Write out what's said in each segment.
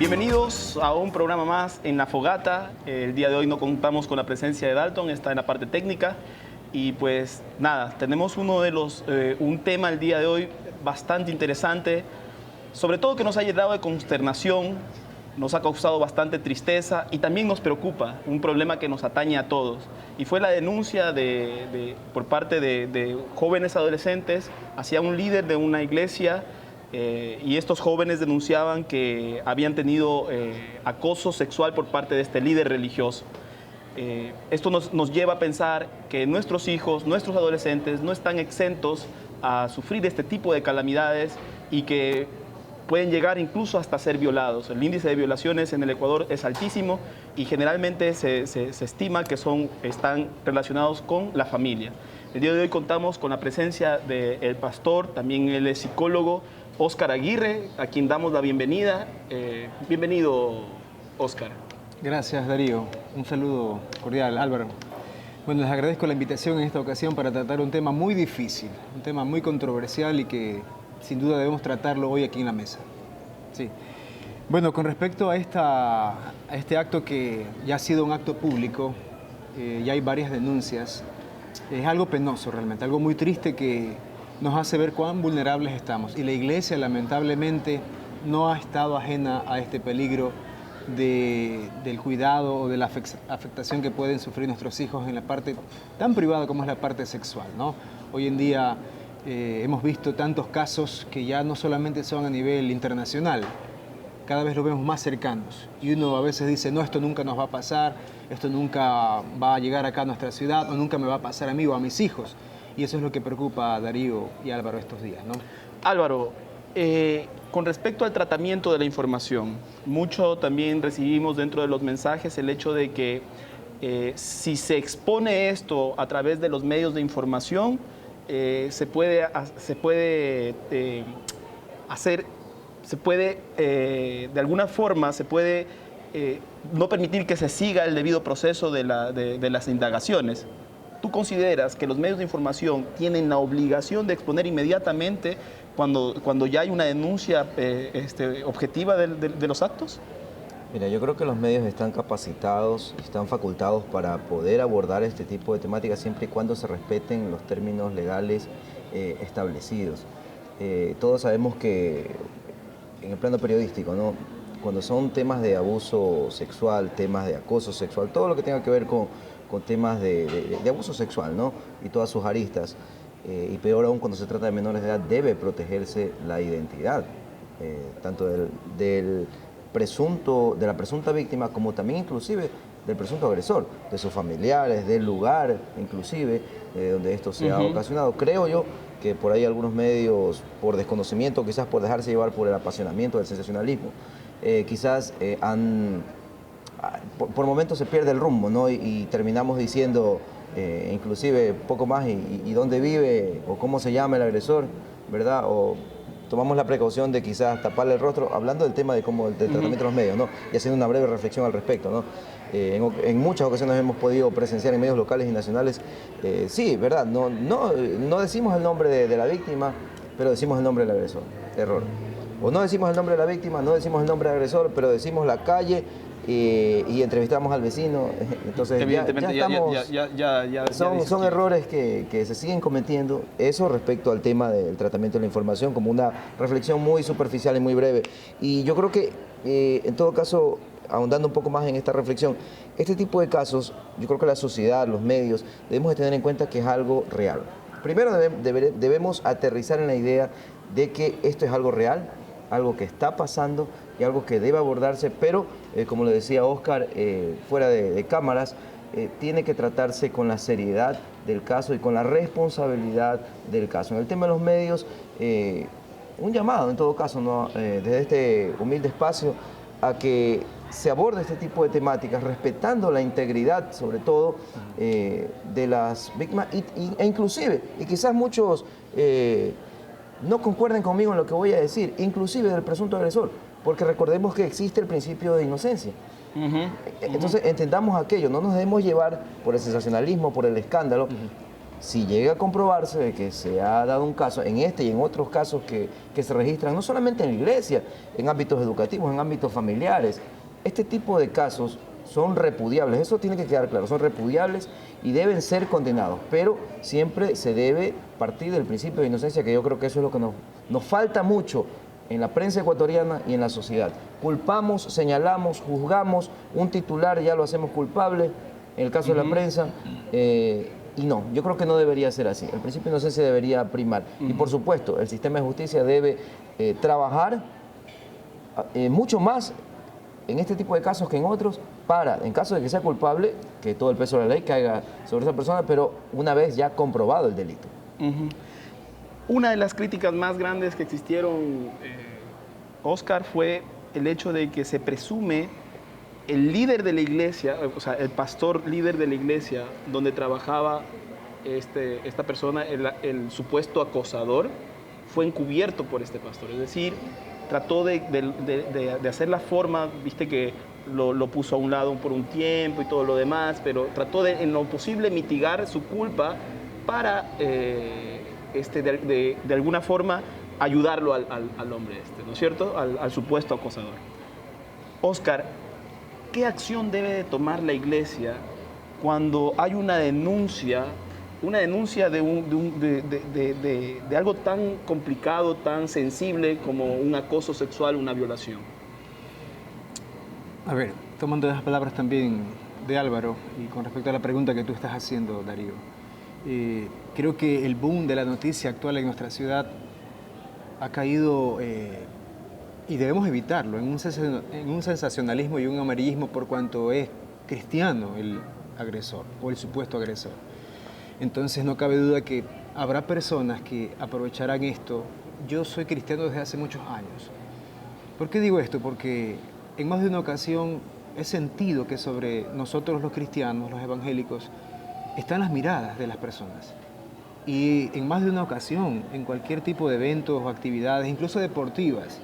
Bienvenidos a un programa más en La Fogata. El día de hoy no contamos con la presencia de Dalton, está en la parte técnica. Y pues nada, tenemos un tema el día de hoy bastante interesante, sobre todo que nos ha llenado de consternación, nos ha causado bastante tristeza y también nos preocupa, un problema que nos atañe a todos. Y fue la denuncia por parte de jóvenes adolescentes hacia un líder de una iglesia. Y estos jóvenes denunciaban que habían tenido acoso sexual por parte de este líder religioso. Esto nos lleva a pensar que nuestros hijos, nuestros adolescentes no están exentos a sufrir este tipo de calamidades y que pueden llegar incluso hasta ser violados. El índice de violaciones en el Ecuador es altísimo y generalmente se estima que están relacionados con la familia. El día de hoy contamos con la presencia del pastor, también él es psicólogo, Óscar Aguirre, a quien damos la bienvenida. Bienvenido, Óscar. Gracias, Darío. Un saludo cordial, Álvaro. Bueno, les agradezco la invitación en esta ocasión para tratar un tema muy difícil, un tema muy controversial y que sin duda debemos tratarlo hoy aquí en la mesa. Sí. Bueno, con respecto a este acto que ya ha sido un acto público, ya hay varias denuncias. Es algo penoso realmente, algo muy triste que nos hace ver cuán vulnerables estamos. Y la Iglesia, lamentablemente, no ha estado ajena a este peligro del cuidado o de la afectación que pueden sufrir nuestros hijos en la parte tan privada como es la parte sexual, ¿no? Hoy en día hemos visto tantos casos que ya no solamente son a nivel internacional, cada vez lo vemos más cercanos. Y uno a veces dice, no, esto nunca nos va a pasar, esto nunca va a llegar acá a nuestra ciudad, o nunca me va a pasar a mí o a mis hijos. Y eso es lo que preocupa a Darío y a Álvaro estos días, ¿no? Álvaro, con respecto al tratamiento de la información, mucho también recibimos dentro de los mensajes el hecho de que si se expone esto a través de los medios de información, se puede de alguna forma, no permitir que se siga el debido proceso de las indagaciones. ¿Tú consideras que los medios de información tienen la obligación de exponer inmediatamente cuando ya hay una denuncia objetiva de los actos? Mira, yo creo que los medios están capacitados, están facultados para poder abordar este tipo de temáticas siempre y cuando se respeten los términos legales establecidos. Todos sabemos que en el plano periodístico, ¿no?, cuando son temas de abuso sexual, temas de acoso sexual, todo lo que tenga que ver con temas de abuso sexual, ¿no?, y todas sus aristas, y peor aún cuando se trata de menores de edad, debe protegerse la identidad, tanto de la presunta víctima como también inclusive del presunto agresor, de sus familiares, del lugar inclusive donde esto se ha ocasionado. Creo yo que por ahí algunos medios, por desconocimiento, quizás por dejarse llevar por el apasionamiento del sensacionalismo, quizás por momentos se pierde el rumbo, ¿no? Y terminamos diciendo inclusive poco más y dónde vive o cómo se llama el agresor, ¿verdad? O tomamos la precaución de quizás taparle el rostro, hablando del tema del tratamiento de los medios, ¿no?, y haciendo una breve reflexión al respecto, ¿no? En muchas ocasiones hemos podido presenciar en medios locales y nacionales, sí, ¿verdad? No decimos el nombre de la víctima, pero decimos el nombre del agresor. Error. O no decimos el nombre de la víctima, no decimos el nombre del agresor, pero decimos la calle y entrevistamos al vecino. Entonces, evidentemente son errores que se siguen cometiendo. Eso respecto al tema del tratamiento de la información, como una reflexión muy superficial y muy breve. Y yo creo que, en todo caso, ahondando un poco más en esta reflexión, este tipo de casos, yo creo que la sociedad, los medios, debemos de tener en cuenta que es algo real. Primero debemos aterrizar en la idea de que esto es algo real, algo que está pasando y algo que debe abordarse, pero como le decía Óscar, fuera de cámaras, tiene que tratarse con la seriedad del caso y con la responsabilidad del caso. En el tema de los medios, un llamado en todo caso, ¿no?, desde este humilde espacio, a que se aborde este tipo de temáticas respetando la integridad, sobre todo, de las víctimas e inclusive, y quizás muchos no concuerden conmigo en lo que voy a decir, inclusive del presunto agresor, porque recordemos que existe el principio de inocencia. Entonces entendamos aquello, no nos debemos llevar por el sensacionalismo, por el escándalo, Si llega a comprobarse de que se ha dado un caso, en este y en otros casos que se registran, no solamente en la iglesia, en ámbitos educativos, en ámbitos familiares, este tipo de casos son repudiables, eso tiene que quedar claro, son repudiables y deben ser condenados, pero siempre se debe partir del principio de inocencia, que yo creo que eso es lo que nos falta mucho en la prensa ecuatoriana y en la sociedad. Culpamos, señalamos, juzgamos, un titular ya lo hacemos culpable, en el caso de la prensa, y no, yo creo que no debería ser así. El principio de inocencia debería primar. Y por supuesto, el sistema de justicia debe trabajar mucho más en este tipo de casos que en otros, para, en caso de que sea culpable, que todo el peso de la ley caiga sobre esa persona, pero una vez ya comprobado el delito. Una de las críticas más grandes que existieron, Oscar, fue el hecho de que se presume el líder de la iglesia, o sea, el pastor líder de la iglesia donde trabajaba esta persona, el supuesto acosador, fue encubierto por este pastor. Es decir, trató de hacer la forma, viste que lo puso a un lado por un tiempo y todo lo demás, pero trató de, en lo posible, mitigar su culpa para, de alguna forma, ayudarlo al hombre ¿no es cierto?, al supuesto acosador. Oscar, ¿qué acción debe de tomar la iglesia cuando hay una denuncia de algo tan complicado, tan sensible como un acoso sexual, una violación? A ver, tomando las palabras también de Álvaro y con respecto a la pregunta que tú estás haciendo, Darío, creo que el boom de la noticia actual en nuestra ciudad ha caído, y debemos evitarlo, en un sensacionalismo y un amarillismo por cuanto es cristiano el agresor o el supuesto agresor. Entonces no cabe duda que habrá personas que aprovecharán esto. Yo soy cristiano desde hace muchos años. ¿Por qué digo esto? Porque en más de una ocasión he sentido que sobre nosotros los cristianos, los evangélicos, están las miradas de las personas. Y en más de una ocasión, en cualquier tipo de eventos o actividades, incluso deportivas,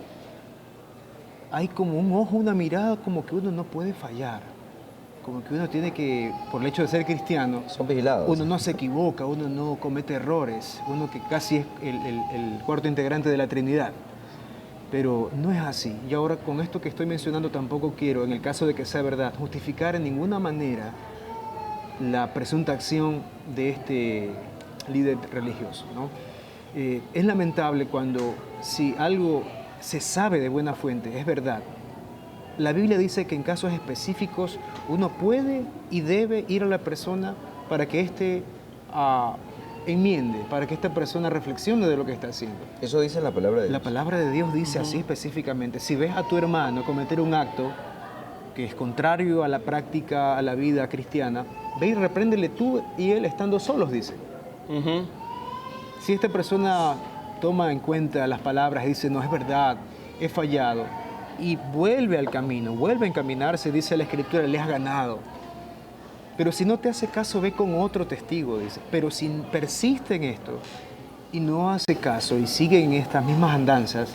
hay como un ojo, una mirada como que uno no puede fallar. Como que uno tiene que, por el hecho de ser cristiano, son vigilados. Uno no se equivoca, uno no comete errores, uno que casi es el cuarto integrante de la Trinidad. Pero no es así. Y ahora con esto que estoy mencionando tampoco quiero, en el caso de que sea verdad, justificar en ninguna manera la presunta acción de este líder religioso, ¿no? Es lamentable cuando si algo se sabe de buena fuente, es verdad. La Biblia dice que en casos específicos uno puede y debe ir a la persona para que éste enmiende, para que esta persona reflexione de lo que está haciendo. Eso dice la palabra de Dios. La palabra de Dios dice así específicamente. Si ves a tu hermano cometer un acto que es contrario a la práctica, a la vida cristiana, ve y repréndele tú y él estando solos, dice. Si esta persona toma en cuenta las palabras y dice, no, es verdad, he fallado, y vuelve al camino, vuelve a encaminarse, dice la Escritura, le has ganado. Pero si no te hace caso, ve con otro testigo, dice. Pero si persiste en esto y no hace caso y sigue en estas mismas andanzas,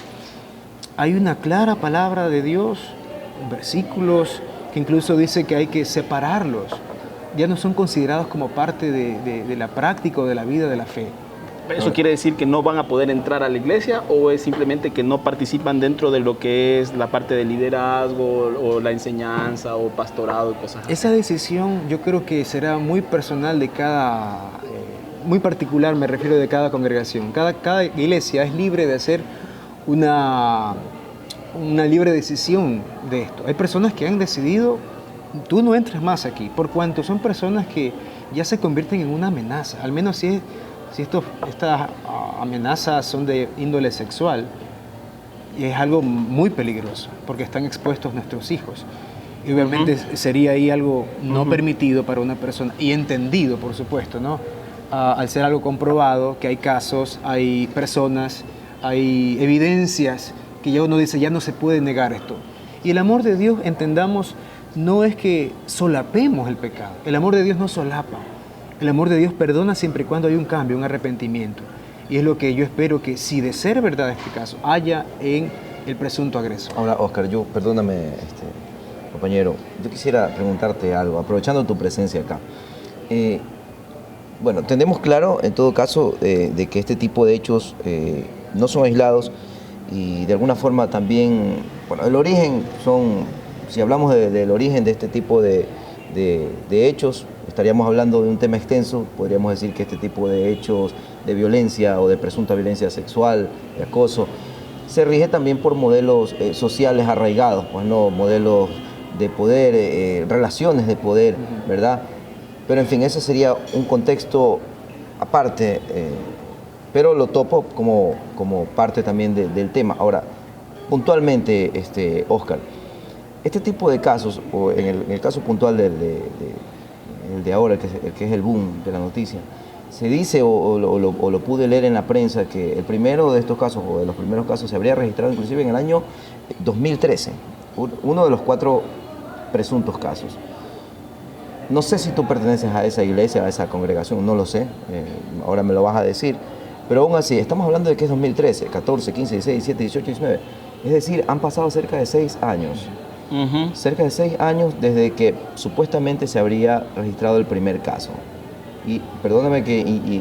hay una clara palabra de Dios, versículos que incluso dice que hay que separarlos. Ya no son considerados como parte de la práctica o de la vida de la fe. ¿Eso quiere decir que no van a poder entrar a la iglesia o es simplemente que no participan dentro de lo que es la parte de liderazgo o la enseñanza o pastorado y cosas así? Esa decisión yo creo que será muy personal de cada, muy particular me refiero de cada congregación. Cada iglesia es libre de hacer una libre decisión de esto. Hay personas que han decidido, tú no entres más aquí, por cuanto son personas que ya se convierten en una amenaza, al menos si estas amenazas son de índole sexual, y es algo muy peligroso, porque están expuestos nuestros hijos. Y obviamente sería ahí algo no permitido para una persona, y entendido, por supuesto, ¿no? Al ser algo comprobado, que hay casos, hay personas, hay evidencias, que ya uno dice, ya no se puede negar esto. Y el amor de Dios, entendamos, no es que solapemos el pecado. El amor de Dios no solapa. El amor de Dios perdona siempre y cuando hay un cambio, un arrepentimiento. Y es lo que yo espero que, si de ser verdad este caso, haya en el presunto agresor. Ahora, Oscar, perdóname, compañero, yo quisiera preguntarte algo, aprovechando tu presencia acá. Bueno, tenemos claro, en todo caso, de que este tipo de hechos no son aislados y de alguna forma también, bueno, el origen si hablamos del origen de este tipo de hechos, estaríamos hablando de un tema extenso. Podríamos decir que este tipo de hechos de violencia o de presunta violencia sexual, de acoso, se rige también por modelos sociales arraigados, pues no, modelos de poder, relaciones de poder, ¿verdad? Pero en fin, ese sería un contexto aparte, pero lo topo como parte también del tema. Ahora, puntualmente, Oscar, este tipo de casos, o en el caso puntual el de ahora, el que es el boom de la noticia, se dice o lo pude leer en la prensa que el primero de estos casos, o de los primeros casos, se habría registrado inclusive en el año 2013, uno de los 4 presuntos casos. No sé si tú perteneces a esa iglesia, a esa congregación, no lo sé, ahora me lo vas a decir, pero aún así, estamos hablando de que es 2013, 14, 15, 16, 17, 18, 19, es decir, han pasado cerca de 6 años. Cerca de 6 años desde que supuestamente se habría registrado el primer caso. Y perdóname que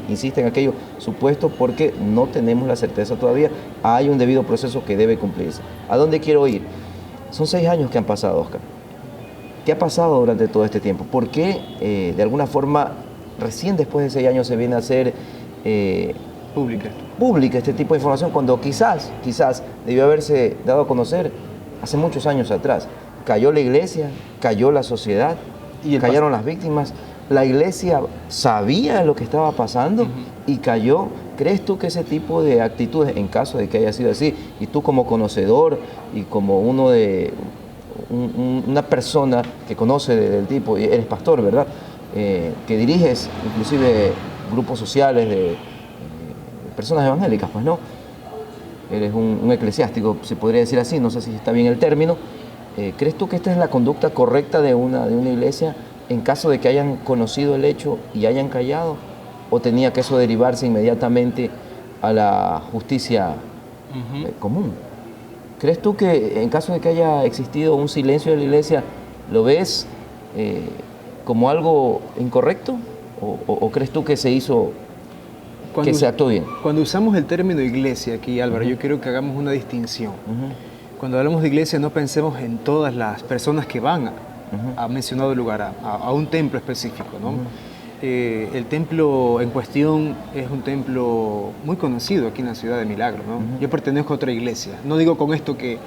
insista en aquello, supuesto, porque no tenemos la certeza todavía. Hay un debido proceso que debe cumplirse. ¿A dónde quiero ir? Son 6 años que han pasado, Oscar. ¿Qué ha pasado durante todo este tiempo? ¿Por qué, de alguna forma, recién después de 6 años se viene a hacer pública este tipo de información, cuando quizás debió haberse dado a conocer hace muchos años atrás? Cayó la iglesia, cayó la sociedad, cayeron las víctimas. La iglesia sabía lo que estaba pasando y cayó. ¿Crees tú que ese tipo de actitudes, en caso de que haya sido así, y tú como conocedor y como una persona que conoce del tipo, y eres pastor, ¿verdad? Que diriges inclusive grupos sociales de personas evangélicas, pues no, eres un eclesiástico, se podría decir así, no sé si está bien el término. ¿Crees tú que esta es la conducta correcta de una iglesia en caso de que hayan conocido el hecho y hayan callado? ¿O tenía que eso derivarse inmediatamente a la justicia común? ¿Crees tú que en caso de que haya existido un silencio de la iglesia, lo ves como algo incorrecto? ¿O crees tú que se actuó bien? Cuando usamos el término iglesia aquí, Álvaro, yo quiero que hagamos una distinción. Cuando hablamos de iglesia, no pensemos en todas las personas que van a mencionado lugar, a un templo específico, ¿no? El templo en cuestión es un templo muy conocido aquí en la ciudad de Milagro, ¿no? Yo pertenezco a otra iglesia. No digo con esto que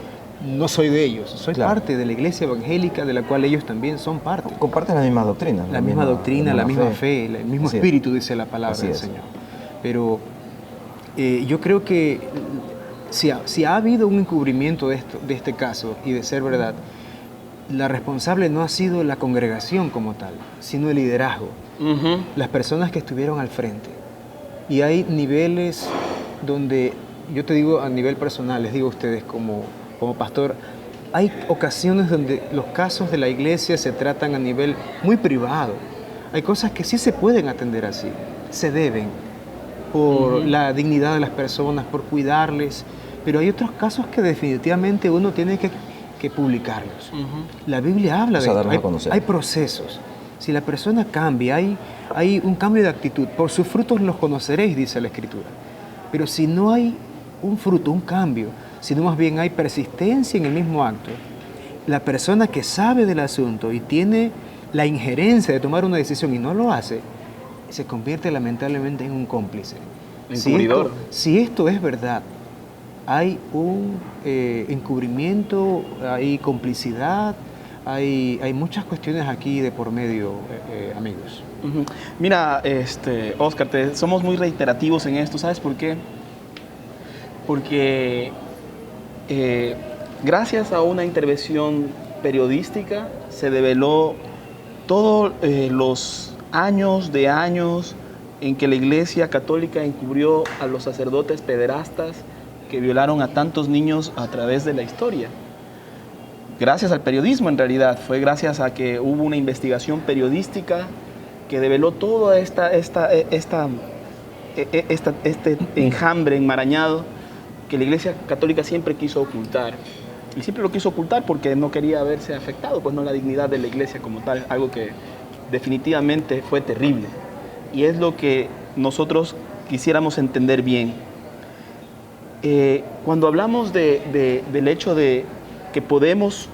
no soy de ellos, soy parte de la iglesia evangélica de la cual ellos también son parte. Comparten la misma doctrina. La misma doctrina, la misma fe, el mismo espíritu, dice la palabra del Señor. Pero yo creo que si ha habido un encubrimiento de este caso y de ser verdad, la responsable no ha sido la congregación como tal, sino el liderazgo, las personas que estuvieron al frente. Y hay niveles donde, yo te digo a nivel personal, les digo a ustedes como pastor, hay ocasiones donde los casos de la iglesia se tratan a nivel muy privado. Hay cosas que sí se pueden atender así, se deben, por la dignidad de las personas, por cuidarles, pero hay otros casos que definitivamente uno tiene que publicarlos. La Biblia habla de esto, hay procesos. Si la persona cambia, hay un cambio de actitud. Por sus frutos los conoceréis, dice la Escritura. Pero si no hay un fruto, un cambio, sino más bien hay persistencia en el mismo acto, la persona que sabe del asunto y tiene la injerencia de tomar una decisión y no lo hace, se convierte lamentablemente en un cómplice. Encubridor. Si esto es verdad, hay un encubrimiento, hay complicidad, hay muchas cuestiones aquí de por medio, amigos. Mira, Oscar, somos muy reiterativos en esto. ¿Sabes por qué? Porque gracias a una intervención periodística se develó todos los años en que la Iglesia Católica encubrió a los sacerdotes pederastas que violaron a tantos niños a través de la historia. Gracias al periodismo, en realidad, fue gracias a que hubo una investigación periodística que develó todo este enjambre enmarañado que la Iglesia Católica siempre quiso ocultar. Y siempre lo quiso ocultar porque no quería verse afectado, pues no la dignidad de la Iglesia como tal, algo que definitivamente fue terrible. y es lo que nosotros quisiéramos entender bien. Cuando hablamos del hecho de que podemos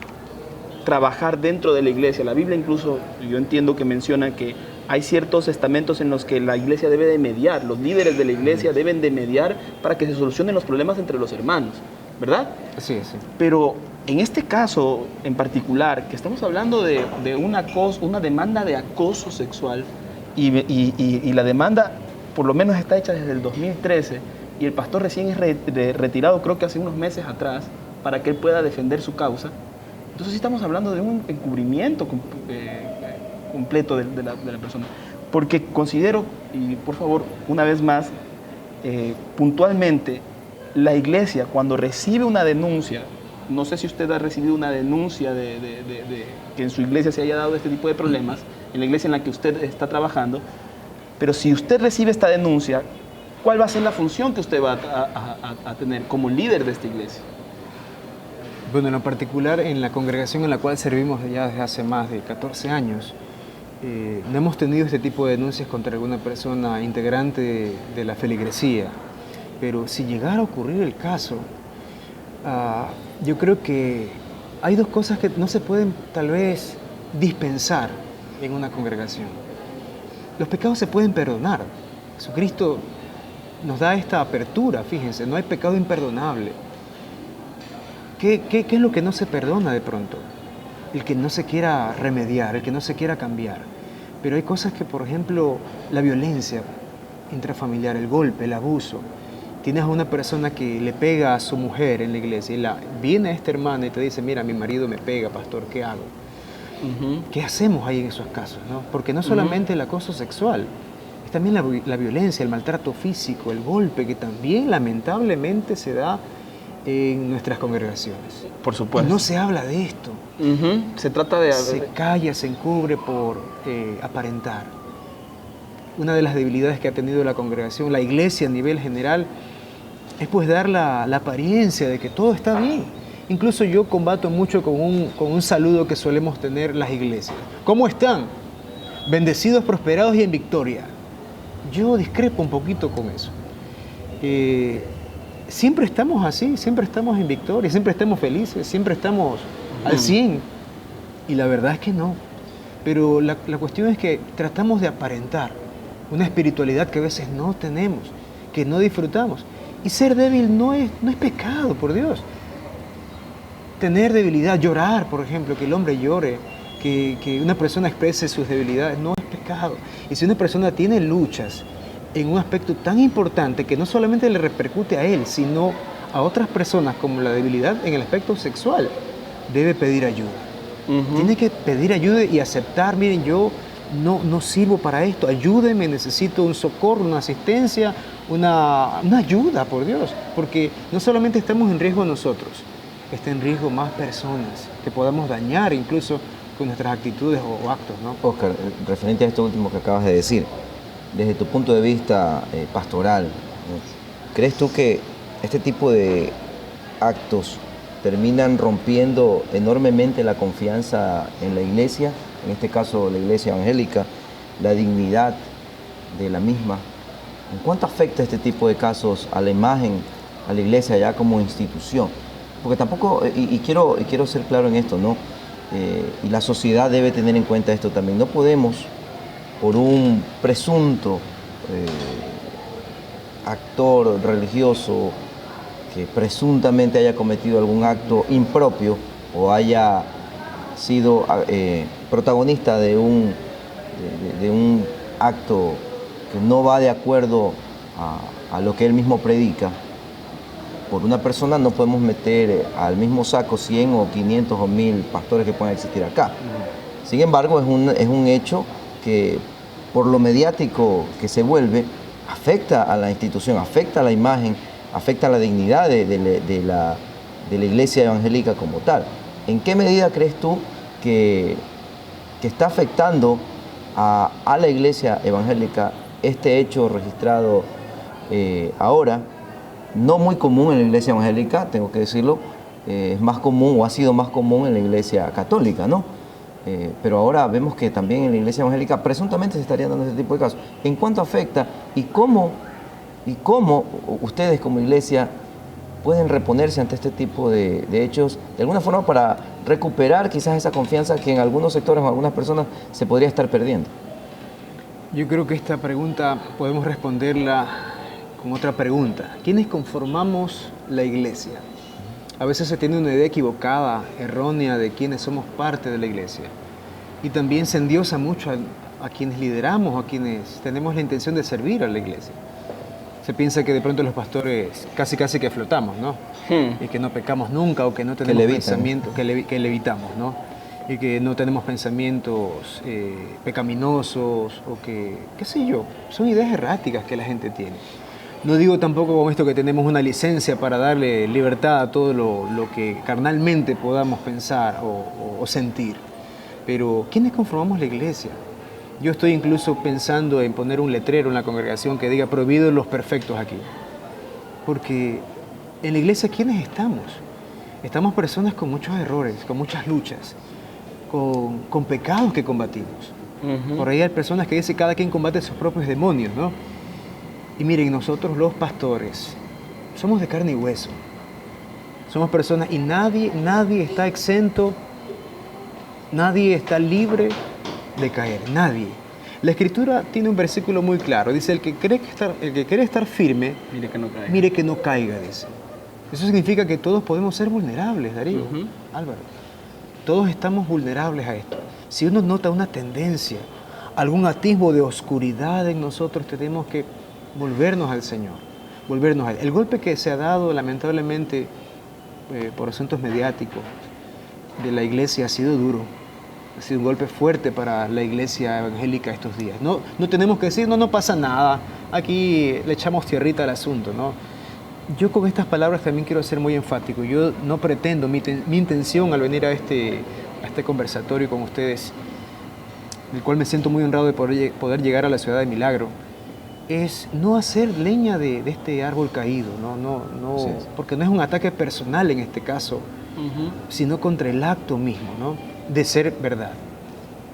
trabajar dentro de la iglesia, la Biblia incluso, yo entiendo que menciona que hay ciertos estamentos en los que la iglesia debe de mediar, los líderes de la iglesia deben de mediar para que se solucionen los problemas entre los hermanos, ¿verdad? Sí. Pero en este caso en particular, que estamos hablando de una demanda de acoso sexual y la demanda por lo menos está hecha desde el 2013 y el pastor recién es retirado, creo que hace unos meses atrás, para que él pueda defender su causa. Entonces sí estamos hablando de un encubrimiento completo de la persona. Porque considero, y por favor, una vez más, puntualmente, la iglesia cuando recibe una denuncia, no sé si usted ha recibido una denuncia de que en su iglesia se haya dado este tipo de problemas, en la iglesia en la que usted está trabajando, pero si usted recibe esta denuncia, ¿cuál va a ser la función que usted va a tener como líder de esta iglesia? Bueno, en lo particular, en la congregación en la cual servimos ya desde hace más de 14 años, no hemos tenido este tipo de denuncias contra alguna persona integrante de la feligresía. Pero si llegara a ocurrir el caso, yo creo que hay dos cosas que no se pueden tal vez dispensar en una congregación. Los pecados se pueden perdonar. Jesucristo nos da esta apertura, fíjense, no hay pecado imperdonable. ¿Qué es lo que no se perdona de pronto? El que no se quiera remediar, el que no se quiera cambiar. Pero hay cosas que, por ejemplo, la violencia intrafamiliar, el golpe, el abuso. Tienes a una persona que le pega a su mujer en la iglesia y viene esta hermana y te dice, mira, mi marido me pega, pastor, ¿qué hago? ¿Qué hacemos ahí en esos casos, no? Porque no solamente el acoso sexual, es también la violencia, el maltrato físico, el golpe, que también lamentablemente se da en nuestras congregaciones. Por supuesto. Y no se habla de esto. Se trata de... Se calla, se encubre por aparentar. Una de las debilidades que ha tenido la congregación, la iglesia a nivel general, es pues dar la apariencia de que todo está bien. Incluso yo combato mucho con un saludo que solemos tener las iglesias. ¿Cómo están? Bendecidos, prosperados y en victoria. Yo discrepo un poquito con eso. Siempre estamos así, siempre estamos en victoria, siempre estamos felices, siempre estamos al 100. Y la verdad es que no. Pero la cuestión es que tratamos de aparentar una espiritualidad que a veces no tenemos, que no disfrutamos. Y ser débil no es pecado, por Dios. Tener debilidad, llorar, por ejemplo, que el hombre llore, que una persona exprese sus debilidades, no es pecado. Y si una persona tiene luchas en un aspecto tan importante que no solamente le repercute a él, sino a otras personas, como la debilidad en el aspecto sexual, debe pedir ayuda. Tiene que pedir ayuda y aceptar, miren, yo no sirvo para esto, ayúdenme, necesito un socorro, una asistencia, una ayuda, por Dios, porque no solamente estamos en riesgo nosotros, está en riesgo más personas que podamos dañar incluso con nuestras actitudes o actos, ¿no? Oscar, referente a esto último que acabas de decir, desde tu punto de vista pastoral, ¿crees tú que este tipo de actos terminan rompiendo enormemente la confianza en la iglesia, en este caso la iglesia evangélica, la dignidad de la misma? ¿En cuánto afecta este tipo de casos a la imagen, a la iglesia ya como institución? Porque tampoco, y quiero ser claro en esto, ¿no? Y la sociedad debe tener en cuenta esto también. No podemos, por un presunto actor religioso que presuntamente haya cometido algún acto impropio o haya sido protagonista de un acto que no va de acuerdo a lo que él mismo predica, por una persona no podemos meter al mismo saco 100 o 500 o 1000 pastores que puedan existir acá. Sin embargo, es un hecho que por lo mediático que se vuelve, afecta a la institución, afecta a la imagen, afecta a la dignidad de la iglesia evangélica como tal. ¿En qué medida crees tú que está afectando a la iglesia evangélica este hecho registrado ahora? No muy común en la iglesia evangélica, tengo que decirlo, es más común o ha sido más común en la iglesia católica, ¿no? pero ahora vemos que también en la iglesia evangélica presuntamente se estarían dando ese tipo de casos. ¿En cuánto afecta y cómo ustedes como iglesia pueden reponerse ante este tipo de hechos, de alguna forma para recuperar quizás esa confianza que en algunos sectores o algunas personas se podría estar perdiendo? Yo creo que esta pregunta podemos responderla con otra pregunta. ¿Quiénes conformamos la iglesia? A veces se tiene una idea equivocada, errónea, de quiénes somos parte de la iglesia. Y también se endiosa mucho a quienes lideramos, a quienes tenemos la intención de servir a la iglesia. Se piensa que de pronto los pastores casi que flotamos, ¿no? Y que no pecamos nunca, o que no tenemos pensamientos, que levitamos, ¿no? Y que no tenemos pensamientos pecaminosos, o que, qué sé yo, son ideas erráticas que la gente tiene. No digo tampoco con esto que tenemos una licencia para darle libertad a todo lo que carnalmente podamos pensar o sentir. Pero, ¿quiénes conformamos la iglesia? Yo estoy incluso pensando en poner un letrero en la congregación que diga prohibidos los perfectos aquí. Porque en la iglesia, ¿quiénes estamos? Estamos personas con muchos errores, con muchas luchas, con pecados que combatimos. Por ahí hay personas que dicen cada quien combate sus propios demonios, ¿no? Y miren, nosotros los pastores somos de carne y hueso. Somos personas y nadie está exento, nadie está libre de caer, nadie. La Escritura tiene un versículo muy claro. Dice, el que quiere estar firme, mire que no caiga, dice. Eso significa que todos podemos ser vulnerables, Darío, Álvaro. Todos estamos vulnerables a esto. Si uno nota una tendencia, algún atisbo de oscuridad en nosotros, tenemos que volvernos al Señor, volvernos a Él. El golpe que se ha dado, lamentablemente, por asuntos mediáticos de la iglesia ha sido duro. Ha sido un golpe fuerte para la iglesia evangélica estos días. No tenemos que decir, no pasa nada, aquí le echamos tierrita al asunto, ¿no? Yo con estas palabras también quiero ser muy enfático. Yo no pretendo, mi intención al venir a este conversatorio con ustedes, del cual me siento muy honrado de poder llegar a la ciudad de Milagro, es no hacer leña de este árbol caído, sí, porque no es un ataque personal en este caso, sino contra el acto mismo, ¿no?, de ser verdad.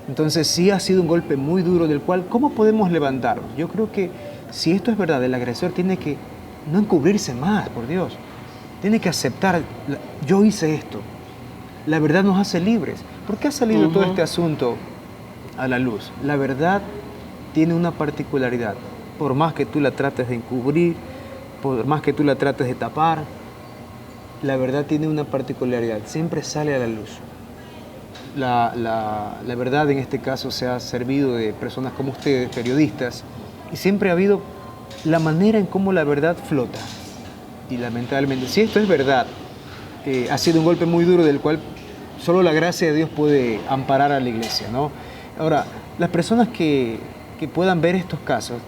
Entonces sí ha sido un golpe muy duro del cual, ¿cómo podemos levantarnos? Yo creo que si esto es verdad, el agresor tiene que no encubrirse más, por Dios. Tiene que aceptar, yo hice esto. La verdad nos hace libres. ¿Por qué ha salido todo este asunto a la luz? La verdad tiene una particularidad. Por más que tú la trates de encubrir, por más que tú la trates de tapar, la verdad tiene una particularidad. Siempre sale a la luz. La verdad en este caso se ha servido de personas como ustedes, periodistas, y siempre ha habido la manera en cómo la verdad flota. Y lamentablemente, si esto es verdad, ha sido un golpe muy duro del cual solo la gracia de Dios puede amparar a la iglesia, ¿no? Ahora, las personas que puedan ver estos casos,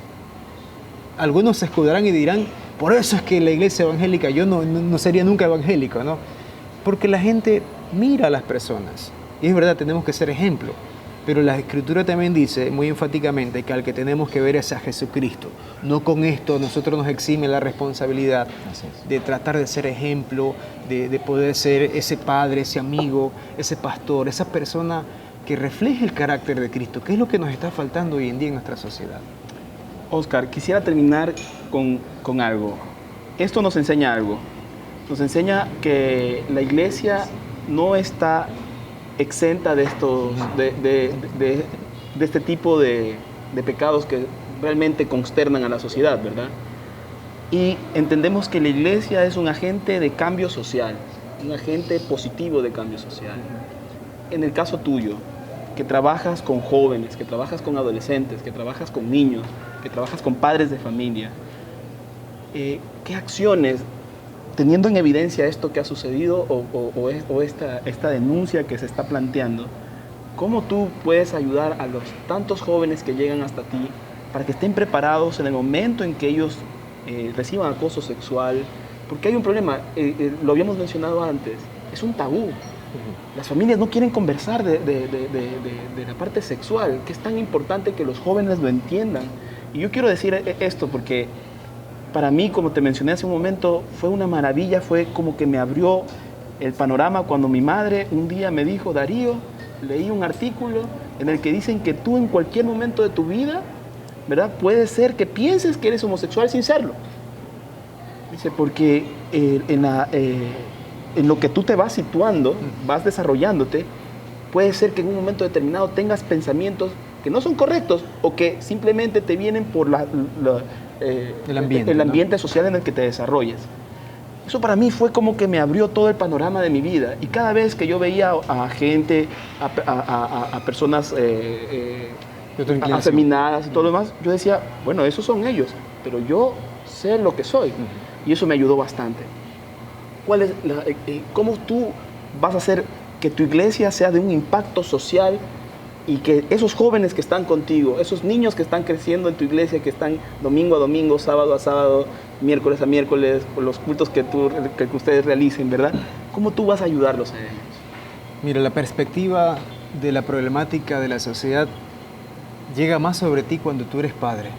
algunos se escudarán y dirán, por eso es que la iglesia evangélica, yo no sería nunca evangélico, ¿no? Porque la gente mira a las personas. Y es verdad, tenemos que ser ejemplo. Pero la Escritura también dice muy enfáticamente que al que tenemos que ver es a Jesucristo. No con esto nosotros nos exime la responsabilidad de tratar de ser ejemplo, de poder ser ese padre, ese amigo, ese pastor, esa persona que refleje el carácter de Cristo, que es lo que nos está faltando hoy en día en nuestra sociedad. Oscar, quisiera terminar con algo. Esto nos enseña algo. Nos enseña que la iglesia no está exenta de estos, de este tipo de pecados que realmente consternan a la sociedad, ¿verdad? Y entendemos que la iglesia es un agente de cambio social, un agente positivo de cambio social. En el caso tuyo, que trabajas con jóvenes, que trabajas con adolescentes, que trabajas con niños, que trabajas con padres de familia, ¿qué acciones, teniendo en evidencia esto que ha sucedido o esta denuncia que se está planteando, cómo tú puedes ayudar a los tantos jóvenes que llegan hasta ti para que estén preparados en el momento en que ellos reciban acoso sexual? Porque hay un problema, lo habíamos mencionado antes, es un tabú. Las familias no quieren conversar de la parte sexual, que es tan importante que los jóvenes lo entiendan. Y yo quiero decir esto porque para mí, como te mencioné hace un momento, fue una maravilla, fue como que me abrió el panorama cuando mi madre un día me dijo, Darío, leí un artículo en el que dicen que tú en cualquier momento de tu vida, ¿verdad? Puede ser que pienses que eres homosexual sin serlo. Dice, porque en lo que tú te vas situando, vas desarrollándote, puede ser que en un momento determinado tengas pensamientos que no son correctos o que simplemente te vienen por el ambiente social en el que te desarrollas. Eso para mí fue como que me abrió todo el panorama de mi vida. Y cada vez que yo veía a gente, a personas afeminadas y todo lo demás, yo decía, bueno, esos son ellos, pero yo sé lo que soy. Y eso me ayudó bastante. ¿Cómo tú vas a hacer que tu iglesia sea de un impacto social y que esos jóvenes que están contigo, esos niños que están creciendo en tu iglesia, que están domingo a domingo, sábado a sábado, miércoles a miércoles, por los cultos que ustedes realicen, ¿verdad? ¿Cómo tú vas a ayudarlos a ellos? Mira, la perspectiva de la problemática de la sociedad llega más sobre ti cuando tú eres padre.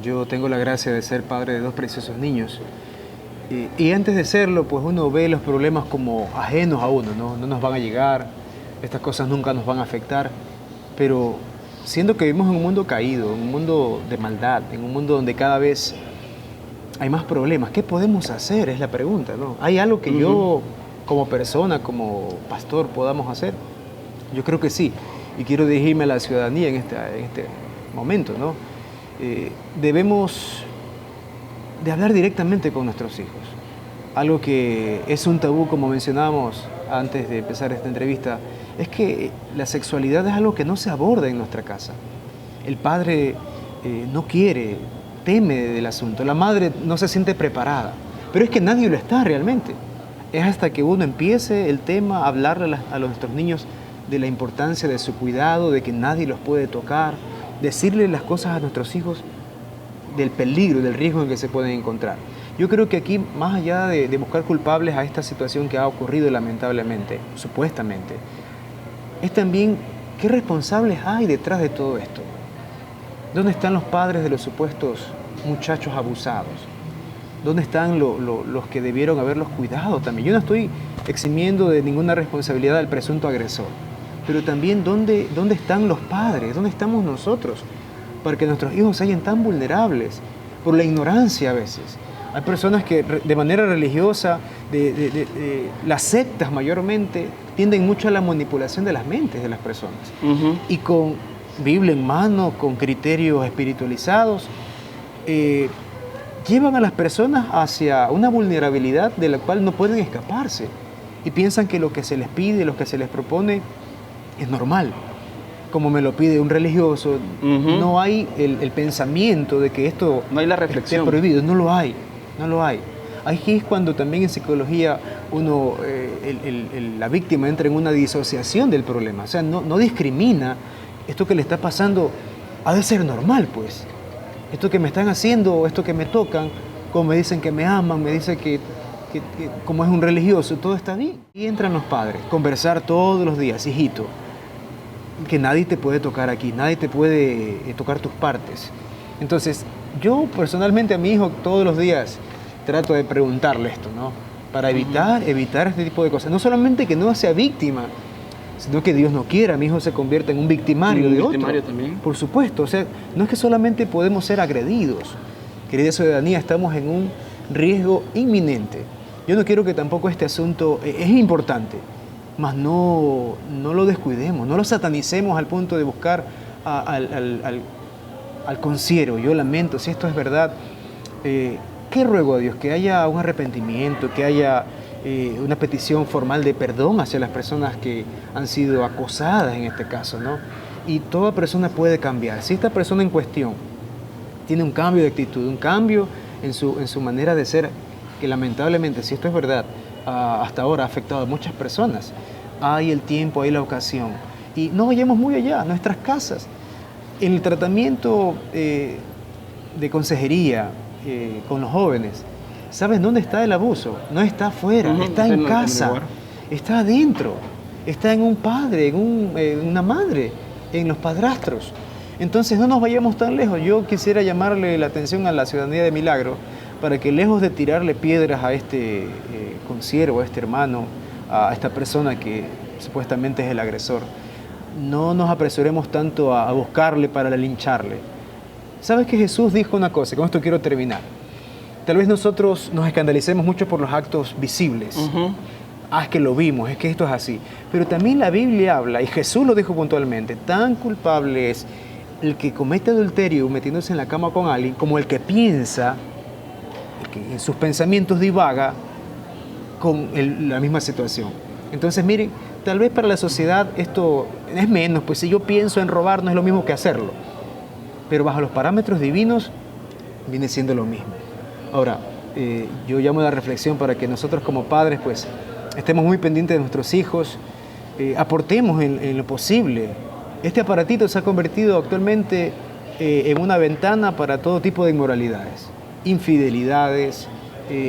Yo tengo la gracia de ser padre de 2 preciosos niños. Y antes de serlo, pues uno ve los problemas como ajenos a uno, ¿no? No nos van a llegar, estas cosas nunca nos van a afectar, pero siendo que vivimos en un mundo caído, en un mundo de maldad, en un mundo donde cada vez hay más problemas, ¿qué podemos hacer? Es la pregunta, ¿no? ¿Hay algo que yo, como persona, como pastor, podamos hacer? Yo creo que sí, y quiero dirigirme a la ciudadanía en este momento, ¿no? Debemos de hablar directamente con nuestros hijos. Algo que es un tabú, como mencionábamos antes de empezar esta entrevista, es que la sexualidad es algo que no se aborda en nuestra casa. El padre no quiere, teme del asunto, la madre no se siente preparada, pero es que nadie lo está realmente. Es hasta que uno empiece el tema, a hablarle a nuestros niños de la importancia de su cuidado, de que nadie los puede tocar, decirle las cosas a nuestros hijos del peligro, del riesgo en que se pueden encontrar. Yo creo que aquí, más allá de buscar culpables a esta situación que ha ocurrido lamentablemente, supuestamente, es también qué responsables hay detrás de todo esto. ¿Dónde están los padres de los supuestos muchachos abusados? ¿Dónde están los que debieron haberlos cuidado también? Yo no estoy eximiendo de ninguna responsabilidad al presunto agresor, pero también ¿dónde están los padres? ¿Dónde estamos nosotros? Para que nuestros hijos se hallen tan vulnerables por la ignorancia a veces. Hay personas que de manera religiosa, las sectas mayormente, tienden mucho a la manipulación de las mentes de las personas. Y con Biblia en mano, con criterios espiritualizados, llevan a las personas hacia una vulnerabilidad de la cual no pueden escaparse. Y piensan que lo que se les pide, lo que se les propone, es normal. Como me lo pide un religioso, no hay el pensamiento de que esto no hay la reflexión. Esté prohibido, no lo hay. Aquí es cuando también en psicología la víctima entra en una disociación del problema, o sea, no discrimina. Esto que le está pasando ha de ser normal, pues. Esto que me están haciendo, esto que me tocan, como me dicen que me aman, me dicen que como es un religioso, todo está bien. Y entran los padres, conversar todos los días, hijito, que nadie te puede tocar aquí, nadie te puede tocar tus partes. Entonces, yo personalmente a mi hijo todos los días trato de preguntarle esto, ¿no? Para evitar este tipo de cosas. No solamente que no sea víctima, sino que Dios no quiera, mi hijo se convierta en un victimario de otro. También. Por supuesto, o sea, no es que solamente podemos ser agredidos. Querida ciudadanía, estamos en un riesgo inminente. Yo no quiero que tampoco este asunto es importante, mas no lo descuidemos, no lo satanicemos al punto de buscar al consiervo. Yo lamento, si esto es verdad, ¿qué ruego a Dios? Que haya un arrepentimiento, que haya una petición formal de perdón hacia las personas que han sido acosadas en este caso, ¿no? Y toda persona puede cambiar. Si esta persona en cuestión tiene un cambio de actitud, un cambio en su manera de ser, que lamentablemente, si esto es verdad, hasta ahora ha afectado a muchas personas, hay el tiempo, hay la ocasión. Y no vayamos muy allá, nuestras casas. En el tratamiento de consejería con los jóvenes, ¿sabes dónde está el abuso? No está afuera, está en casa, está adentro, está en un padre, en una madre, en los padrastros. Entonces no nos vayamos tan lejos. Yo quisiera llamarle la atención a la ciudadanía de Milagro para que, lejos de tirarle piedras a este consiervo, a este hermano, a esta persona que supuestamente es el agresor, no nos apresuremos tanto a buscarle para lincharle. ¿Sabes que Jesús dijo una cosa? Con esto quiero terminar. Tal vez nosotros nos escandalicemos mucho por los actos visibles. Es que lo vimos, es que esto es así. Pero también la Biblia habla, y Jesús lo dijo puntualmente, tan culpable es el que comete adulterio metiéndose en la cama con alguien, como el que piensa, el que en sus pensamientos divaga con la misma situación. Entonces, miren, tal vez para la sociedad esto es menos, pues si yo pienso en robar no es lo mismo que hacerlo. Pero bajo los parámetros divinos viene siendo lo mismo. Ahora, yo llamo a la reflexión para que nosotros como padres, pues, estemos muy pendientes de nuestros hijos, aportemos en lo posible. Este aparatito se ha convertido actualmente en una ventana para todo tipo de inmoralidades, infidelidades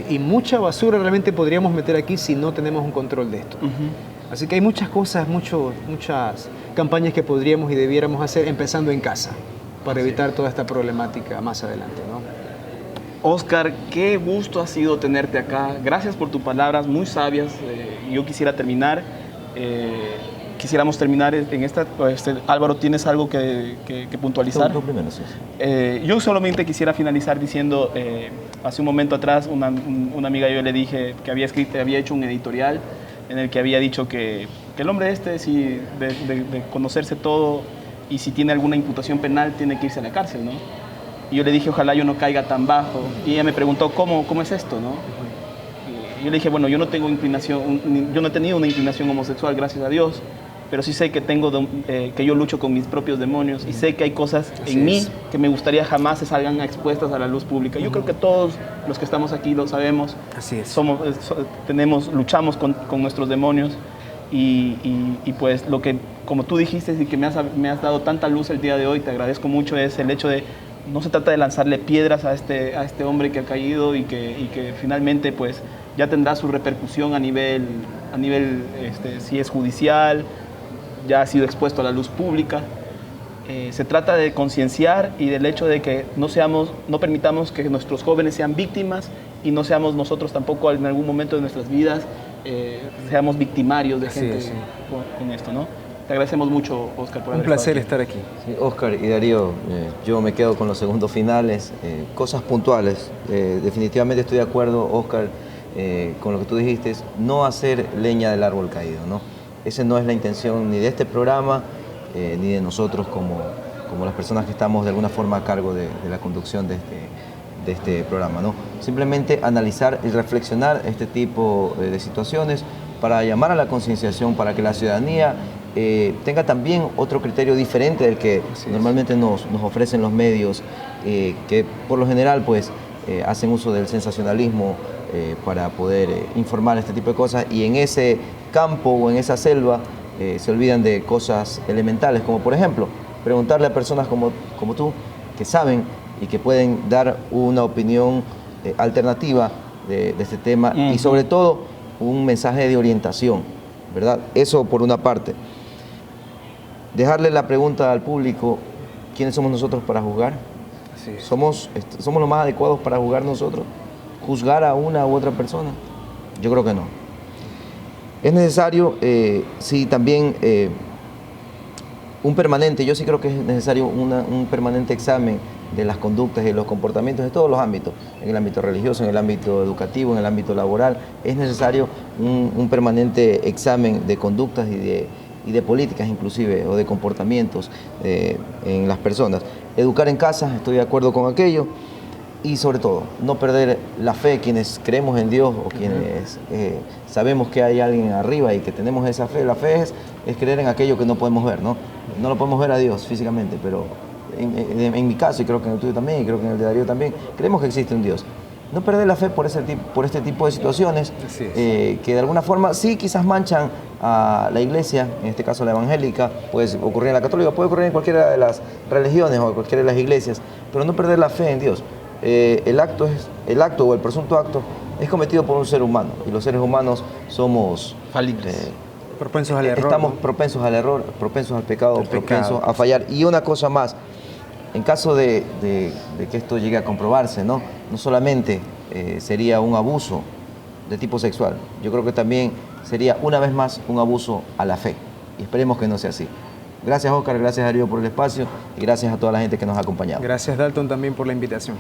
y mucha basura realmente podríamos meter aquí si no tenemos un control de esto. Así que hay muchas cosas, muchas campañas que podríamos y debiéramos hacer empezando en casa para evitar toda esta problemática más adelante, ¿no? Oscar, qué gusto ha sido tenerte acá. Gracias por tus palabras muy sabias. Yo quisiera terminar. Quisiéramos terminar en esta. Álvaro, ¿tienes algo que puntualizar? Tú primero, sí. Yo solamente quisiera finalizar diciendo, hace un momento atrás, una amiga yo le dije que había hecho un editorial en el que había dicho que el hombre si de conocerse todo y si tiene alguna imputación penal tiene que irse a la cárcel, ¿no? Y yo le dije, ojalá yo no caiga tan bajo. Y ella me preguntó, ¿cómo es esto, no? Y yo le dije, bueno, yo no tengo yo no he tenido una inclinación homosexual, gracias a Dios, pero sí sé que que yo lucho con mis propios demonios y sé que hay cosas en mí que me gustaría jamás se salgan expuestas a la luz pública. Yo creo que todos los que estamos aquí lo sabemos. Así es. Luchamos con nuestros demonios y pues lo que, como tú dijiste y que me has dado tanta luz el día de hoy, te agradezco mucho, es el hecho de no se trata de lanzarle piedras a este hombre que ha caído y que finalmente pues ya tendrá su repercusión a nivel si es judicial, ya ha sido expuesto a la luz pública. Se trata de concienciar y del hecho de que no permitamos que nuestros jóvenes sean víctimas y no seamos nosotros tampoco en algún momento de nuestras vidas seamos victimarios de gente con esto, ¿no? Te agradecemos mucho, Oscar, por haber Un placer estado estar aquí. Sí, Oscar y Darío, yo me quedo con los segundos finales, cosas puntuales. Definitivamente estoy de acuerdo, Oscar, con lo que tú dijiste, no hacer leña del árbol caído, ¿no? Esa no es la intención ni de este programa, ni de nosotros como las personas que estamos de alguna forma a cargo de la conducción de este programa, ¿no? Simplemente analizar y reflexionar este tipo de situaciones para llamar a la concienciación, para que la ciudadanía tenga también otro criterio diferente del que normalmente nos ofrecen los medios, que por lo general pues hacen uso del sensacionalismo para poder informar este tipo de cosas, y en ese campo o en esa selva se olvidan de cosas elementales, como por ejemplo preguntarle a personas como tú, que saben y que pueden dar una opinión alternativa de este tema y sobre todo un mensaje de orientación, ¿verdad? Eso por una parte. Dejarle la pregunta al público, ¿quiénes somos nosotros para juzgar? ¿Somos los más adecuados para juzgar nosotros? ¿Juzgar a una u otra persona? Yo creo que no. Es necesario, sí, también un permanente, yo sí creo que es necesario un permanente examen de las conductas y los comportamientos de todos los ámbitos, en el ámbito religioso, en el ámbito educativo, en el ámbito laboral. Es necesario un permanente examen de conductas y de políticas inclusive, o de comportamientos en las personas. Educar en casa, estoy de acuerdo con aquello, y sobre todo, no perder la fe, quienes creemos en Dios o quienes sabemos que hay alguien arriba y que tenemos esa fe. La fe es creer en aquello que no podemos ver, ¿no? No lo podemos ver a Dios físicamente, pero en mi caso, y creo que en el tuyo también, y creo que en el de Darío también, creemos que existe un Dios. No perder la fe por este tipo de situaciones que de alguna forma sí quizás manchan a la iglesia, en este caso la evangélica, puede ocurrir en la católica, puede ocurrir en cualquiera de las religiones o en cualquiera de las iglesias, pero no perder la fe en Dios. El acto o el presunto acto es cometido por un ser humano, y los seres humanos somos falibles, propensos al error. Estamos propensos al error, propensos al pecado, propensos a fallar. Y una cosa más, en caso de que esto llegue a comprobarse, no solamente sería un abuso de tipo sexual, yo creo que también sería una vez más un abuso a la fe. Y esperemos que no sea así. Gracias, Oscar, gracias, Darío, por el espacio y gracias a toda la gente que nos ha acompañado. Gracias, Dalton, también por la invitación.